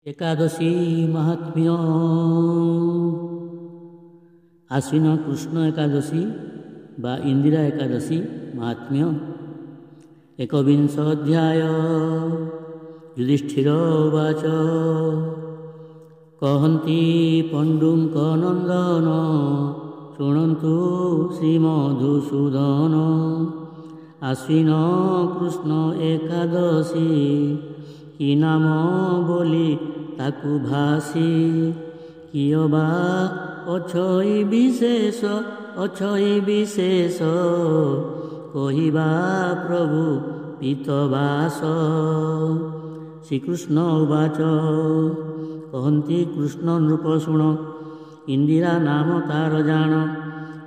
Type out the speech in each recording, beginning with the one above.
एकादशी महात्म्य आश्विन कृष्ण एकादशी बा इंदिरा एकादशी महात्म्य। एकविंश अध्याय। युधिष्ठिर उवाच कहन्ति पंडुक नंदन शृणन्तु श्रीमधुसूदन। आश्विन कृष्ण एकादशी कि नाम बोली ताकु भासी। कियबा अछई विशेष कहिबा प्रभु पीतवास। श्रीकृष्ण उवाच कहन्ति कृष्ण नृप शुण। इंदिरा नाम तार जान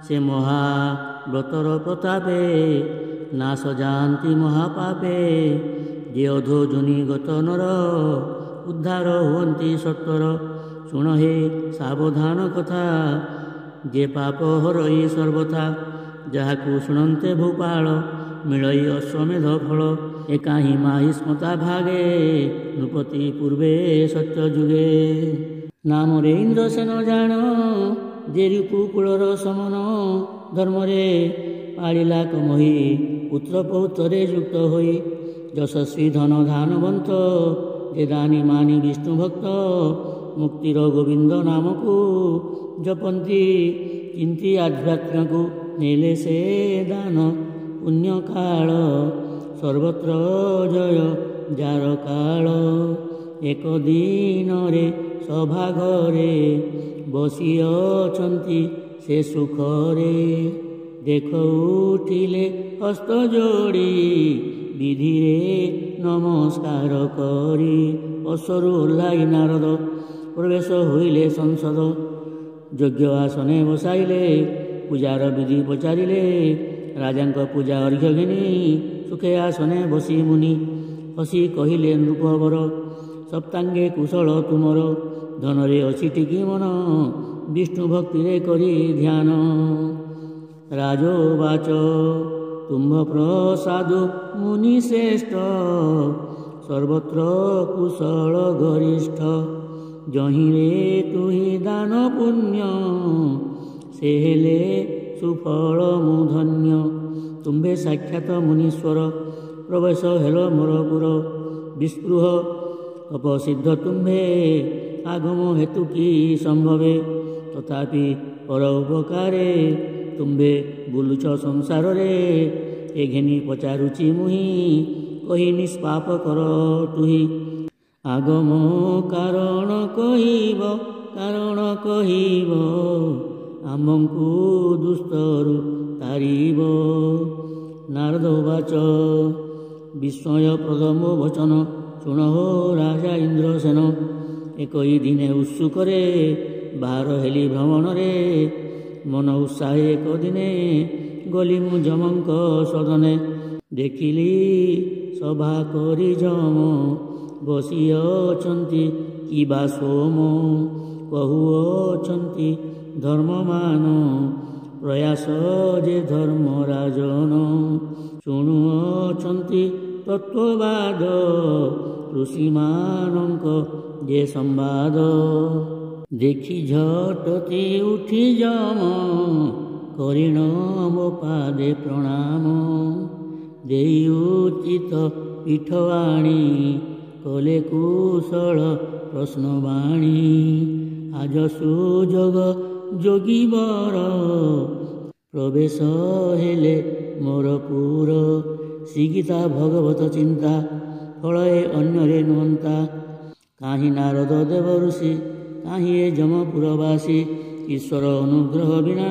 से महाव्रतर प्रतापे नाश जानती महापापे। जे अधो जोनि गत नर उद्धार हुअन्ति सत्वर। शुण हे सावधान कथा जे पाप हरई सर्वथा। जहाकु शुणन्ते भूपाल मिलई अश्वमेध फल। एकाही माहिस्मता भागे नृपति पूर्वे सत्य जुगे। नाम रे इंद्रसेन जान जे रिपुकुलर समन। धर्म रे पालिला कमही पुत्र पौत्रे युक्त होई। यशस्वी धन धानवंत जे दानी मानी विष्णु भक्त। मुक्तिर गोविंद नाम को जपन्ति चिंती आध्यात्म को। नेले से दान पुण्य काल सर्वत्र जय जार काल। एक दिन रे सभा घरे बसी अछंती से सुखरे। देख उठिले हस्त जोड़ी विधि रे नमस्कार करी। अश्वरू ओह्लाई नारद प्रवेश होइले संसद। यज्ञ आसने बसाइले पूजार विधि पचारिले। राजांक पूजा अर्घ्य घिनी सुखे आसने बसी मुनि। हसी कहिले नृपवर सप्तांगे कुशल तुमर। धन रे अछि टिकी मन विष्णु भक्ति रे करी ध्यान। राजोवाच तुम्भ प्रसाद मुनि श्रेष्ठ सर्वत्र कुशल गरिष्ठ। जहीं रे तुही दान पुण्य से हेले सुफल मुधन्य। तुम्भे साक्षात मुनीश्वर प्रवेश हेल मोरपुर। विस्पृह अपसिद्ध तुम्भे आगम हेतु की संभवे। तथापि पर उपकारे तुम्भे बुलुच संसार रे। ए घेनी पचारुची मुहि कही निष्पाप कर तुही। आगम कारण कहिब आमंकु दुस्तरु तारिब। नारद उवाच विस्मय प्रदम वचन शुण हो राजा इंद्रसेन। एकई दिने उत्सुकरे बाहर हेली भ्रमण रे। मन उत्साहे एक दिने गली मु जमंक सदने। देखिली सभा करी जम बसी अछंती किबा सोम। कहुअछंती धर्ममान प्रयास जे धर्मराजन। शुणुअछंती तत्ववाद ऋषिमानंक जे संवाद। देखि झटति उठी जम करिण मो पादे प्रणाम। देई उचित पीठवाणी कले कुशल प्रश्नवाणी। आज सुजोग जोगीवर प्रवेश हेले मोरपुर। श्रीगीता भगवत चिंता फलए अन्यरे नुहंता। काहि नारद देव ऋषि काहि ए जमपुरवासी। ईश्वर अनुग्रह बिना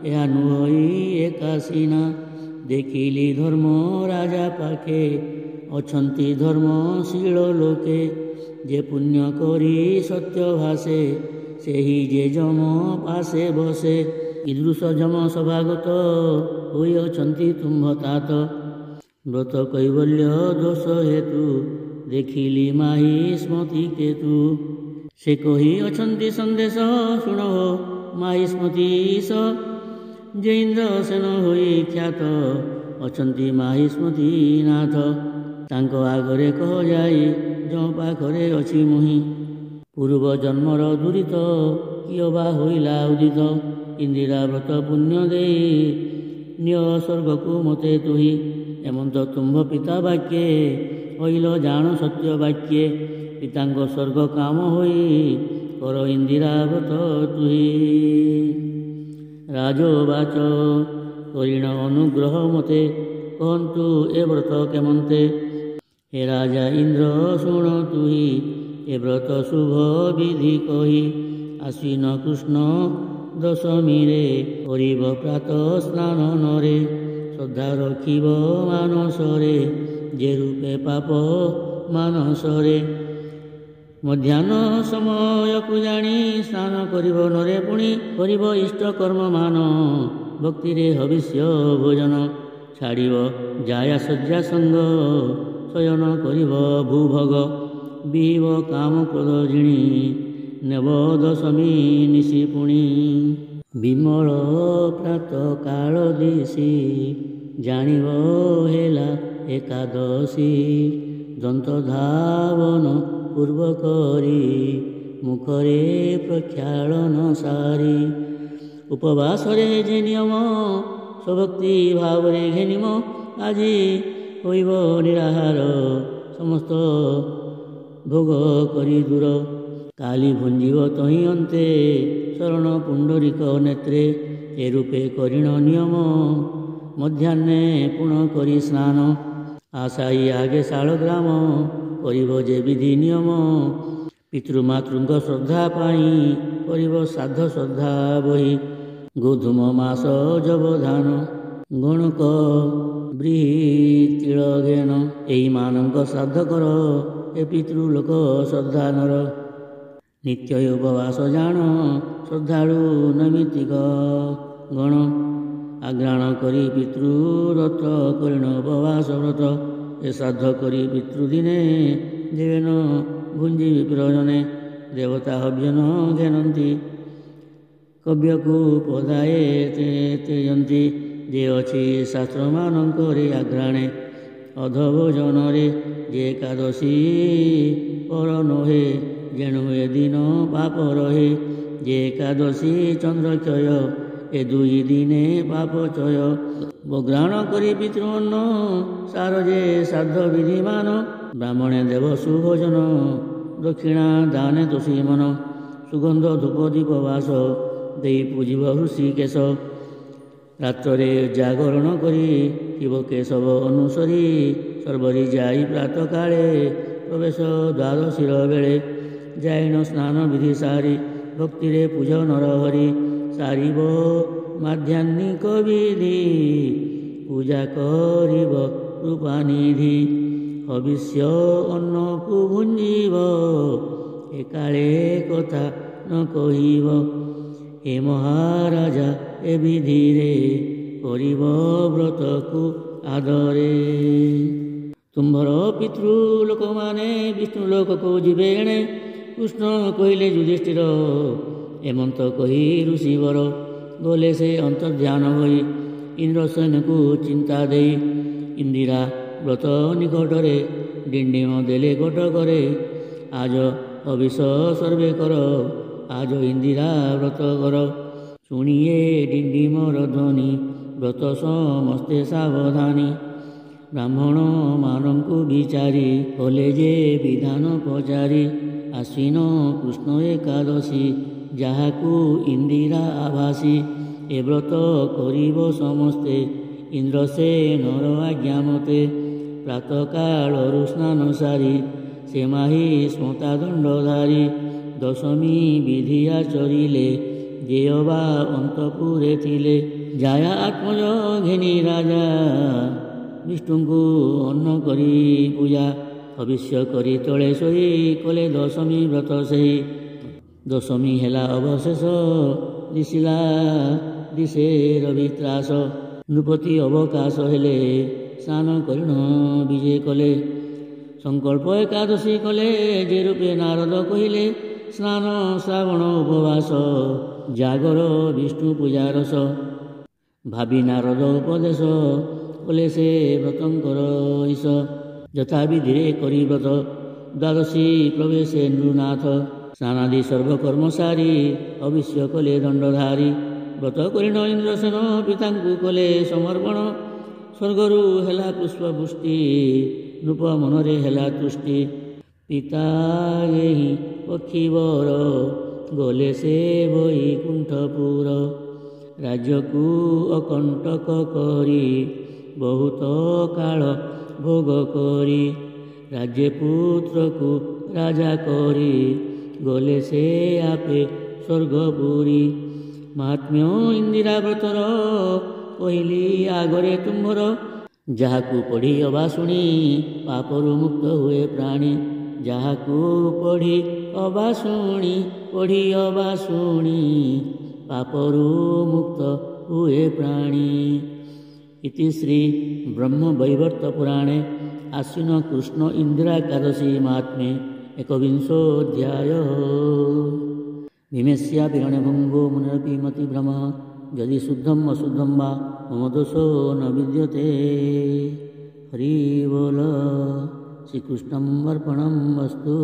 यह नुहई एकासीना। देखिली धर्म राजा पाखे अछंती धर्मशील लोके। जे पुण्य करी सत्य भासे सेही जे जम पासे बसे। ईदृश जम सभागत होई अछंती तुम्भ तात। व्रत कैवल्य दोष हेतु देखिली माही स्मृति केतु। से कही अछंती संदेश शुण हो माहिस्मतीश। जे इंद्रसेन होई ख्यात अछंती माहिस्मती नाथ। तांको आगरे कह जाई ଯଜ୍ଞ ପାଖରେ ଅଛି ମୁହିଁ। ପୂର୍ବ ଜନ୍ମର ଦୁରିତ କିଏ ବା ହୋଇଲା ଉଦିତ। ଇନ୍ଦିରା ବ୍ରତ ପୁଣ୍ୟ ଦେଇ ନିୟ ସ୍ୱର୍ଗକୁ ମୋତେ ତୁହି। ଏମନ୍ତ ତୁମ୍ଭ ପିତା ବାକ୍ୟେ କହିଲ ଜାଣ ସତ୍ୟ ବାକ୍ୟେ। ପିତାଙ୍କ ସ୍ୱର୍ଗ କାମ ହୋଇ କର ଇନ୍ଦିରା ବ୍ରତ ତୁହି। ରାଜବାଚ କରିଣ ଅନୁଗ୍ରହ ମୋତେ କହନ୍ତୁ ଏ ବ୍ରତ କେମନ୍ତେ। ହେ ରାଜା ଇନ୍ଦ୍ର ଶୁଣ ତୁହି ଏ ବ୍ରତ ଶୁଭ ବିଧି କହି। ଆଶ୍ୱିନ କୃଷ୍ଣ ଦଶମୀରେ କରିବ ପ୍ରାତଃ ସ୍ନାନ ନରେ। ଶ୍ରଦ୍ଧା ରଖିବ ମାନସରେ ଯେ ରୂପେ ପାପ ମାନସରେ। ମଧ୍ୟାହ୍ନ ସମୟକୁ ଜାଣି ସ୍ନାନ କରିବ ନରେ ପୁଣି କରିବ ଇଷ୍ଟ କର୍ମ ମାନ। ଭକ୍ତିରେ ହବିଷ୍ୟ ଭୋଜନ ଛାଡ଼ିବ ଜାୟା ଶଯ୍ୟା ସଙ୍ଗ। ଶୟନ କରିବ ଭୂଭୋଗ ବିହିବ କାମ କ୍ରୋଧ ଝିଣି। ନେବ ଦଶମୀ ନିଶି ପୁଣି। ବିମଳ ପ୍ରାତ କାଳ ଦିଶି ଜାଣିବ ହେଲା ଏକାଦଶୀ। ଦନ୍ତ ଧାବନ ପୂର୍ବ କରି ମୁଖରେ ପ୍ରକ୍ଷାଳନ ସାରି। ଉପବାସରେ ଯେ ନିୟମ ସ୍ୱଭକ୍ତି ଭାବରେ ଘେନିମ। ଆଜି ହୋଇବ ନିରାହାର ସମସ୍ତ ଭୋଗ କରି ଦୂର। କାଲି ଭୁଞ୍ଜିବ ତହିଁ ଅନ୍ତେ ଶରଣ ପୁଣ୍ଡରିକ ନେତ୍ରେ। ଏ ରୂପେ କରିଣ ନିୟମ ମଧ୍ୟାହ୍ନେ ପୁଣ କରି ସ୍ନାନ। ଆଶାୟୀ ଆଗେ ଶାଳଗ୍ରାମ କରିବ ଯେ ବିଧି ନିୟମ। ପିତୃମାତୃଙ୍କ ଶ୍ରଦ୍ଧା ପାଇଁ କରିବ ଶ୍ରାଦ୍ଧ ଶ୍ରଦ୍ଧା ବହି। ଗୋଧୂମ ମାସ ଯବଧାନ ଗଣକ ବ୍ରୀହି ତିଳ ଘେନ। ଏଇମାନଙ୍କ ଶ୍ରାଦ୍ଧ କର ଏ ପିତୃଲୋକ ଶ୍ରଦ୍ଧାନର। ନିତ୍ୟ ଉପବାସ ଜାଣ ଶ୍ରଦ୍ଧାଳୁ ନୈମିତିକ ଗଣ। ଆଗ୍ରାଣ କରି ପିତୃରତ କରିଣ ଉପବାସ ବ୍ରତ। ଏ ଶ୍ରାଦ୍ଧ କରି ପିତୃଦିନେ ଦେବେନ ଭୁଞ୍ଜି ବିପ୍ରଜନେ। ଦେବତା ହବ୍ୟନ ଘେନନ୍ତି କବ୍ୟକୁ ପଦାଏ ତେଜନ୍ତି। ଯେ ଅଛି ଶାସ୍ତ୍ରମାନଙ୍କରେ ଆଗ୍ରାଣେ ଅଧଭୋଜନରେ। ଯେ ଏକାଦଶୀ ପର ନୁହେଁ ଯେଣୁ ଏ ଦିନ ପାପ ରହେ। ଯେ ଏକାଦଶୀ ଚନ୍ଦ୍ରକ୍ଷୟ ଏ ଦୁଇ ଦିନେ ପାପ ଚୟ। ବଗ୍ରାଣ କରି ପିତୃଅନ୍ନ ସାର ଯେ ଶ୍ରାଦ୍ଧ ବିଧିମାନ। ବ୍ରାହ୍ମଣେ ଦେବ ସୁଭୋଜନ ଦକ୍ଷିଣା ଦାନେ ତୋଷୀ ମନ। ସୁଗନ୍ଧ ଧୂପ ଦୀପ ବାସ ଦେଇ ପୂଜିବ ହୃଷିକେଶ। ରାତ୍ରରେ ଜାଗରଣ କରି ଥିବ କେଶବ ଅନୁସରି। ସର୍ବରି ଯାଇ ପ୍ରାତଃ କାଳେ ପ୍ରବେଶ ଦ୍ୱାଦଶୀର ବେଳେ। ଯାଇଣ ସ୍ନାନ ବିଧି ସାରି ଭକ୍ତିରେ ପୂଜ ନରହରି। ସାରିବ ମାଧ୍ୟାହ୍ନିକ ବିଧି ପୂଜା କରିବ କୃପାନିଧି। ହବିଷ୍ୟ ଅନ୍ନକୁ ଭୁଞ୍ଜିବ ଏକାଳେ କଥା ନ କହିବ। ହେ ମହାରାଜା ଏ ବିଧିରେ କରିବ ବ୍ରତକୁ ଆଦରେ। ତୁମ୍ଭର ପିତୃଲୋକମାନେ ବିଷ୍ଣୁ ଲୋକକୁ ଯିବେ ଏଣେ। କୃଷ୍ଣ କହିଲେ ଯୁଧିଷ୍ଠିର ଏମନ୍ତ କହି ଋଷିବର। ଗଲେ ସେ ଅନ୍ତର୍ଧ୍ୟାନ ହୋଇ ଇନ୍ଦ୍ରସେନକୁ ଚିନ୍ତା ଦେଇ। ଇନ୍ଦିରା ବ୍ରତ ନିକଟରେ ଡିଣ୍ଡିମ ଦେଲେ କଟକରେ। ଆଜ ହବିଷ ସର୍ବେ କର ଆଜ ଇନ୍ଦିରା ବ୍ରତ କର। ଶୁଣିଏ ଡିଣ୍ଡିମର ଧ୍ୱନି ବ୍ରତ ସମସ୍ତେ ସାବଧାନୀ। ବ୍ରାହ୍ମଣ ମାନଙ୍କୁ ବିଚାରି କଲେ ଯେ ବିଧାନ ପଚାରି। ଆଶ୍ୱିନ କୃଷ୍ଣ ଏକାଦଶୀ ଯାହାକୁ ଇନ୍ଦିରା ଆଭାସୀ। ଏ ବ୍ରତ କରିବ ସମସ୍ତେ ଇନ୍ଦ୍ରସେନର ଆଜ୍ଞା ମତେ। ପ୍ରାତଃକାଳରୁ ସ୍ନାନ ସାରି ସେ ମାହି ସ୍ମତା ଦଣ୍ଡଧାରୀ। ଦଶମୀ ବିଧି ଆଚରିଲେ ଯେ ଅବା ଅନ୍ତପୁରେ ଥିଲେ। ଜାୟା ଆତ୍ମଜ ଘେନି ରାଜା ବିଷ୍ଣୁଙ୍କୁ ଅନ୍ନ କରି ପୂଜା। ହବିଷ୍ୟ କରି ତଳେ ଶୋଇ କଲେ ଦଶମୀ ବ୍ରତ ସେହି। ଦଶମୀ ହେଲା ଅବଶେଷ ଦିଶିଲା ଦିଶେ ରବିତ୍ରାସ। ନୃପତି ଅବକାଶ ହେଲେ ସ୍ନାନ କରିଣ ବିଜେ କଲେ। ସଂକଳ୍ପ ଏକାଦଶୀ କଲେ ଯେ ରୂପେ ନାରଦ କହିଲେ। ସ୍ନାନ ଶ୍ରାବଣ ଉପବାସ ଜାଗର ବିଷ୍ଣୁ ପୂଜା ରସ। ଭାବି ନାରଦ ଉପଦେଶ କଲେ ସେ ବ୍ରତଙ୍କର ଈଶ। ଯଥାବିଧିରେ କରି ବ୍ରତ দ্বাদশী প্রবেশে নৃনাথ স্নানাদি সর্বকর্ম সারি অবিশ্য কলে দণ্ডধারী ব্রত করিণ ইন্দ্রসেন পিতাঙ্কু কলে সমর্পণ স্বর্গରୁ ହେଲା ପୁଷ୍ପବୃଷ୍ଟି ନୃପ ମନରେ ହେଲା ତୁଷ୍ଟି ପିତା ଏହି ପକ୍ଷୀବର ଗଲେ ସେ ବୈକୁଣ୍ଠପୁର ରାଜ୍ୟକୁ ଅକଣ୍ଟକ କରି ବହୁତ କାଳ ଭୋଗ କରି ରାଜ୍ୟ ପୁତ୍ରକୁ ରାଜା କରି ଗଲେ ସେ ଆପେ ସ୍ୱର୍ଗପୁରୀ ମହାତ୍ମ୍ୟ ଇନ୍ଦିରା ବ୍ରତର କହିଲି ଆଗରେ ତୁମ୍ଭର ଯାହାକୁ ପଢ଼ି ଅବା ଶୁଣି ପାପରୁ ମୁକ୍ତ ହୁଏ ପ୍ରାଣୀ ଯାହାକୁ ପଢ଼ି ଅବା ଶୁଣି ପାପରୁ ମୁକ୍ତ ହୁଏ ପ୍ରାଣୀ। ଇତି ଶ୍ରୀ ବ୍ରହ୍ମବୈବର୍ତ ପୁରାଣେ ଆଶ୍ୱିନ କୃଷ୍ଣ ଇନ୍ଦିରା ଏକାଦଶୀ ମାହାତ୍ମ୍ୟେ एकविंशोऽध्यायः। भीमेस्या पिरणभङ्गो मुनिरपि मतिभ्रमः यदि शुद्धम् अशुद्धं वा मम दोषो न विद्यते। हरि बोल श्रीकृष्णं अर्पणम् अस्तु।